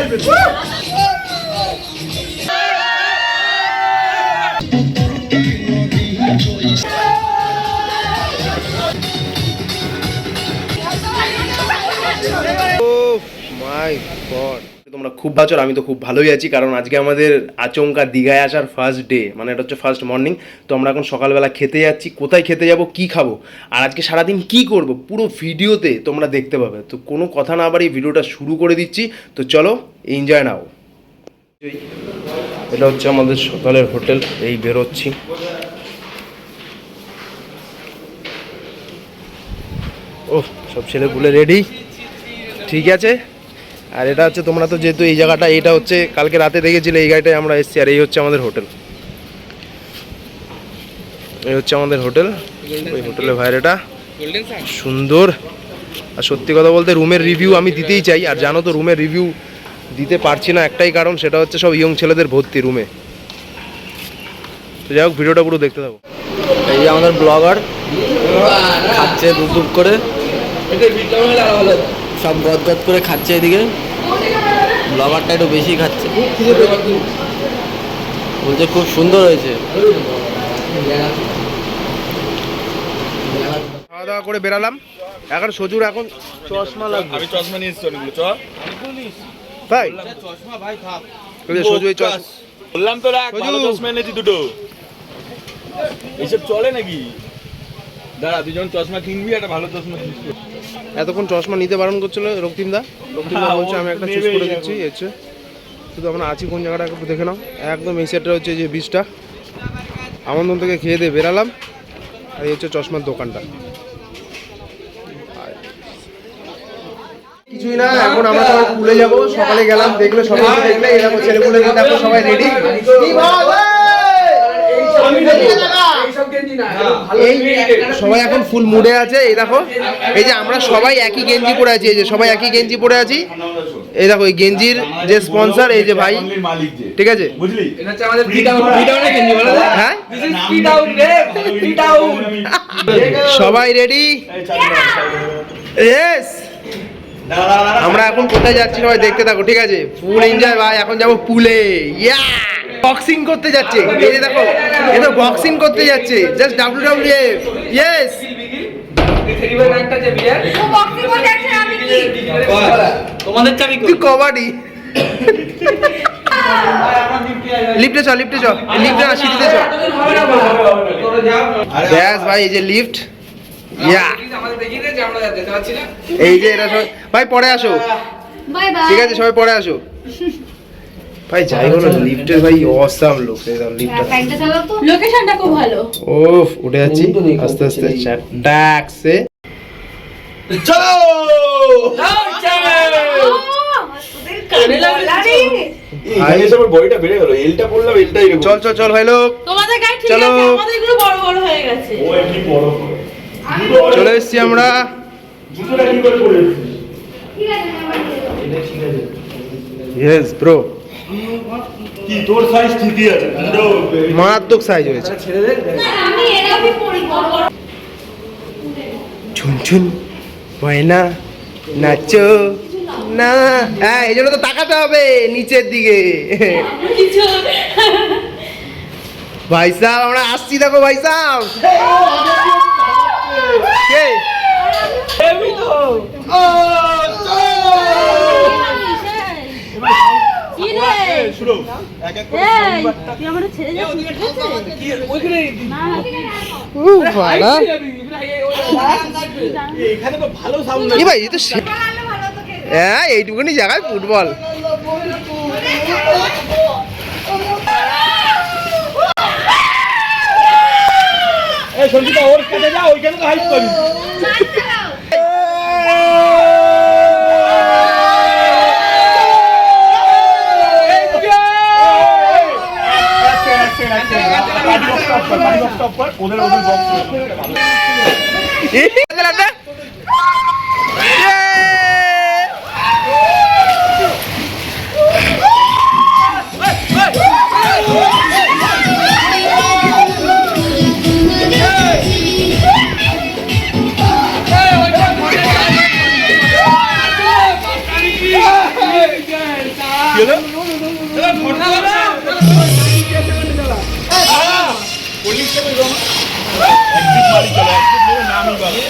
তোমরা খুব ভালো, আমি তো খুব ভালোই আছি, কারণ আজকে আমাদের আচমকা দীঘায় আসার ফার্স্ট ডে, মানে এটা হচ্ছে ফার্স্ট মর্নিং। তো আমরা এখন সকালবেলা খেতে যাচ্ছি। কোথায় খেতে যাব, কি খাবো, আর আজকে সারাদিন কি করব, পুরো ভিডিওতে তোমরা দেখতে পাবে। তো কোনো কথা না বাড়িয়ে ভিডিওটা শুরু করে দিচ্ছি। তো চলো এনজয় নাও। এটা হচ্ছে আমাদের সকালের হোটেল, এই বেরোচ্ছি। ও সব ছেলেপুলে রেডি, ঠিক আছে। আর এটা হচ্ছে, তোমরা তো যেহেতু এই জায়গাটা, এটা হচ্ছে কালকে রাতে দেখেছিলে, এই গাড়িটায় আমরা এসেছি। আর এই হচ্ছে আমাদের হোটেল, এই হচ্ছে আমাদের হোটেল। ওই হোটেলের বাইরেটা সুন্দর। আর সত্যি কথা বলতে রুমের রিভিউ আমি দিতেই চাই। আর জানো তো রুমের রিভিউ দিতে পারছি না একটাই কারণ, সেটা হচ্ছে সব ইয়ং ছেলেদের ভর্তি রুমে। তো যাই হোক, ভিডিওটা পুরো দেখতে থাকো। এই যে আমাদের ব্লগার খাচ্ছে দুপ দুপ করে, সব গদ গদ করে খাচ্ছে। এদিকে ব্লগারটা একটু বেশি খাচ্ছে, বলছে খুব সুন্দর হয়েছে। খাওয়া দাওয়া করে বেরালাম। এখন সজুর এখন চশমা লাগবে। আমি চশমা নিয়ে এসেছি অনেকগুলো। ভাই চশমা ভাই থাক, সজু এই চশমা বললাম তো রাখ, ভালো চশমা এনেছি দুটো। এইসব চলে নাকি? দাঁড়া, তুই যখন চশমা কিনবি একটা ভালো চশমা কিনবি। এতক্ষণ চশমা নিতে বারণ করছিল রক্তিমদা। রক্তিমদা বলছে আমি একটা চুজ করে দিচ্ছি। হচ্ছে শুধু আমরা আছি কোন জায়গাটা একটু দেখে নাও। একদম এই সেটটা হচ্ছে যে বীজটা আমন্ত্রণ থেকে খেয়ে দিয়ে বেরালাম। আর এই হচ্ছে চশমার দোকানটা। কিছুই না, এখন আমরা সবাই পুলে যাবো। সকালে গেলাম, দেখলে সবাই দেখলে এরকম ছেলে পুলে দেখো সবাই রেডি। সবাই এখন ফুল মুডে আছে। এই দেখো, এই যে আমরা সবাই একই গেঞ্জি পরে আছি। এই যে সবাই একই গেঞ্জি পরে আছি। এই দেখো এই গেঞ্জির যে স্পন্সর, এই যে ভাই, ঠিক আছে, বুঝলি? এটা হচ্ছে আমাদের গেঞ্জি বলা যায়। হ্যাঁ, সবাই রেডি? ইয়েস। আমরা এখন কোথায় যাচ্ছি সবাই দেখতে থাকো, ঠিক আছে? ফুল এনজয় ভাই। এখন যাবো পুলে। ইয়া, বক্সিং করতে যাচ্ছে। এই যে দেখো, এই তো বক্সিং করতে যাচ্ছে। Just WWF। ইয়েস। তোমাদের চাবি কবাডি। লিফটে চ, লিফটে চ, লিফটে না, সিঁড়িতে চ। ব্যাস ভাই, এই যে লিফট। ইয়া, এই যে এরা সবাই ভাই পরে আসো, ঠিক আছে? সবাই পরে আসো ভাই। যাই হলো, লিফটের ভাই অসাম লোক। লিফটটা, লোকেশনটা খুব ভালো। ওফ, উঠে যাচ্ছি আস্তে আস্তে। ট্যাক্সে চলো। চল চল চল ভাই লোক, চলো। চলে এসছি আমরা। ইয়েস ব্রো, কি তোর সাইজ ঠিকই আছে, মারাত্মক সাইজ হয়েছে। ঝুন ঝুন ময়না নাচো না। হ্যাঁ, এই জন্য তো তাকাতে হবে নিচের দিকে। ভাই সাহেব আমরা আসছি, দেখো ভাই সাহেব। কে? হ্যাঁ, এইটুকুনি জায়গায় ফুটবল। ওর কাছে যা, ওইখানে তো হাইট করি। ওদের ওদের গেল পুলিশকে তো একদিন মারি চলে একদিন মেরে নামই বলে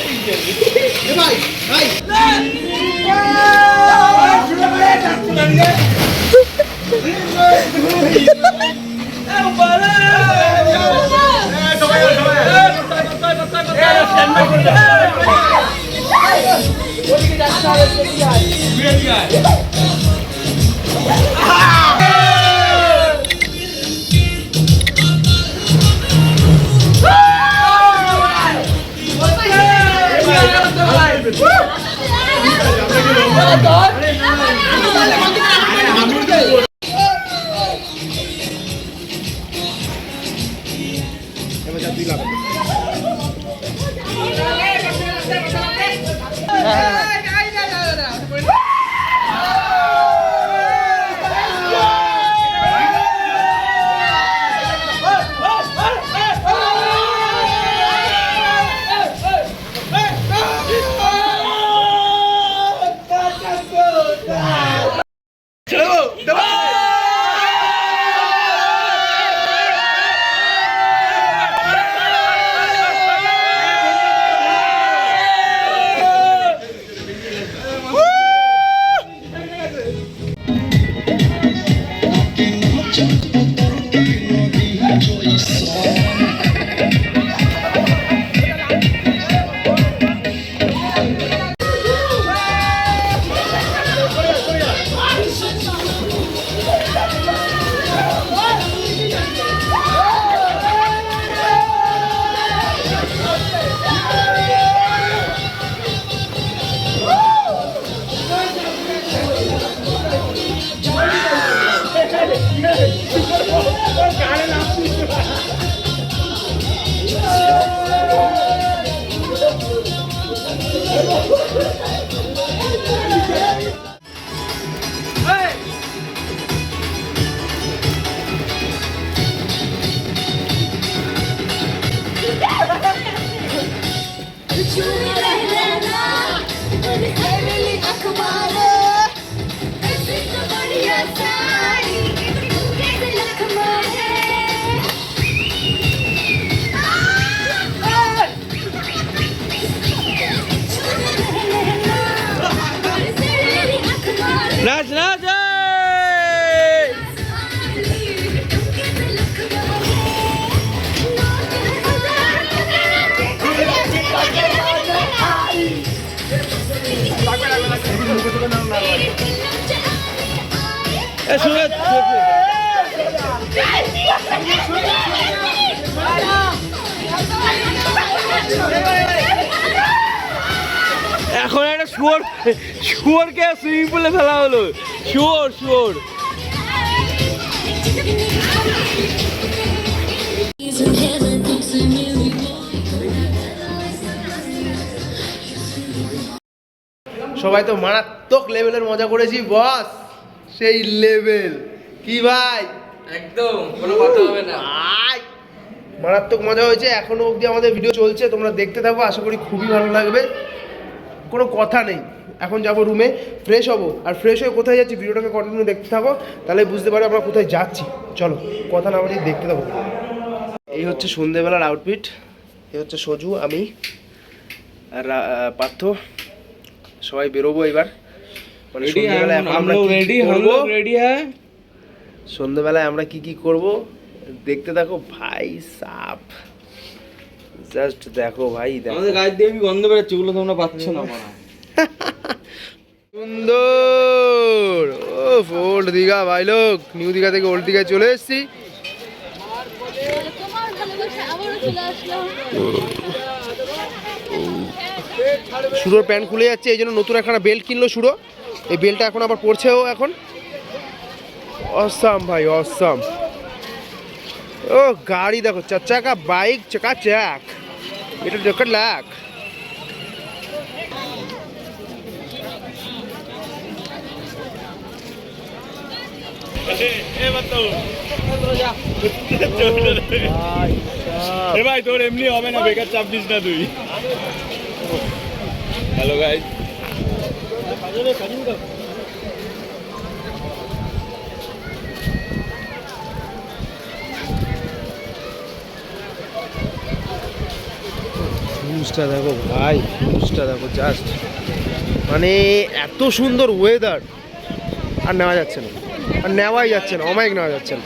নাচ নাচ এখন একটা শুয়োরকে সুইমিং পুলে ফেলা হলো। শুয়োর সবাই তো মারাত্মক লেভেলের মজা করেছি বস, সেই লেভেল কি ভাই, একদম কোনো কথা হবে না। আয় মারাত্মক মজা হয়েছে। এখনো অবধি আমাদের ভিডিও চলছে, তোমরা দেখতে থাকো, আশা করি খুবই ভালো লাগবে। কোনো কথা নেই, এখন যাবো রুমে, ফ্রেশ হবো, আর ফ্রেশ হয়ে কোথায় যাচ্ছি ভিডিওটাকে কন্টিনিউ দেখতে থাকো, তাহলে বুঝতে পারো আমরা কোথায় যাচ্ছি। চলো কথা না বলি দেখতে থাকো। এই হচ্ছে সন্ধ্যেবেলার আউটফিট, এই হচ্ছে সজু, আমি আর পার্থ, সবাই বেরোবো এবার। মানে সন্ধ্যেবেলায় আমরা রেডি হ্যাঁ, সন্ধ্যেবেলায় আমরা কি কি করব দেখতে থাকো ভাই সাপ, জাস্ট দেখো ভাই, দেখো আমাদের গাছ দিয়ে গন্ধ বেরোচ্ছে, ওগুলো তোমরা পাচ্ছ না। সুন্দর ও ওল্ড দীঘা ভাই লোক, নিউ দীঘা থেকে ওল্ড দীঘায় চলে এসেছি। সুরোর প্যান্ট খুলে যাচ্ছে, এই জন্য নতুন একটা বেল্ট কিনলো সুরো, এই বেল্টটা এখন আবার পরছেও এখন। অসাম ভাই অসাম, ও গাড়ি দেখো, 4 চাকা বাইক, চাকা চাক, এটা দেখো লাখ। ভাই তোর এমনি হবে না, বেকার চাপ দিস না তুই। হ্যালো গাইস, ভিউজটা দেখো ভাই, ভিউজটা দেখো জাস্ট, মানে এত সুন্দর ওয়েদার, আর নেওয়া যাচ্ছে না, আর নেওয়াই যাচ্ছে না, অমায়িক নেওয়া যাচ্ছে না।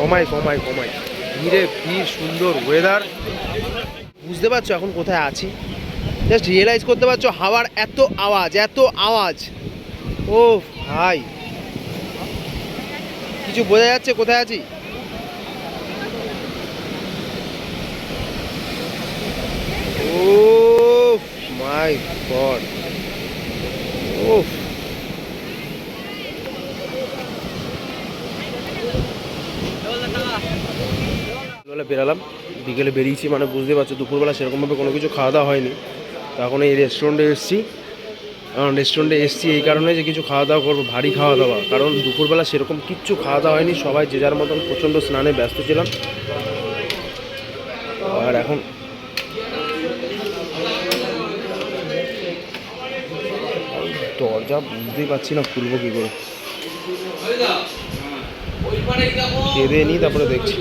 অমায়িক অমায়িক অমায়িক, ভিড়ে ভিড়, সুন্দর ওয়েদার। বুঝতে পারছো এখন কোথায় আছি? জাস্ট রিয়েলাইজ করতে পারছো হাওয়ার এত আওয়াজ, এত আওয়াজ, ও ভাই কিছু বোঝা যাচ্ছে কোথায় আছি? ও মাই গড, ও বিকেলে বেরালাম, বিকেলে বেরিয়েছি মানে বুঝতে পারছো দুপুরবেলা সেরকমভাবে কোনো কিছু খাওয়া দাওয়া হয়নি। তো এখন এই রেস্টুরেন্টে এসেছি, কারণ রেস্টুরেন্টে এসেছি এই কারণে যে কিছু খাওয়া দাওয়া করবো, ভারী খাওয়া দাওয়া, কারণ দুপুরবেলা সেরকম কিচ্ছু খাওয়া দাওয়া হয়নি, সবাই যে যার মতন প্রচণ্ড স্নানে ব্যস্ত ছিলাম। আর এখন দরজা বুঝতেই পারছি না খুলবো কী করে, খেয়ে নিই তারপরে দেখছি।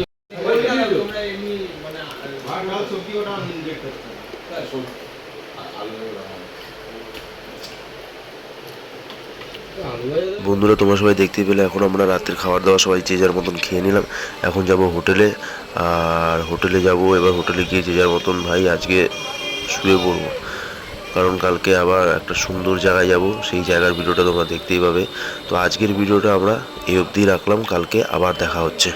বন্ধুরা তোমরা সবাই দেখতে পেলে এখন আমরা রাতের খাবার দাবার সবাই যে যার মতন খেয়ে নিলাম। এখন যাব হোটেলে, আর হোটেলে যাব, এবার হোটেলে গিয়ে যে যার মতন ভাই আজকে শুয়ে পড়বো, কারণ কালকে আবার একটা সুন্দর জায়গায় যাব, সেই জায়গার ভিডিওটা তোমরা দেখতেই পাবে। তো আজকের ভিডিওটা আমরা এই অবধি রাখলাম, কালকে আবার দেখা হচ্ছে।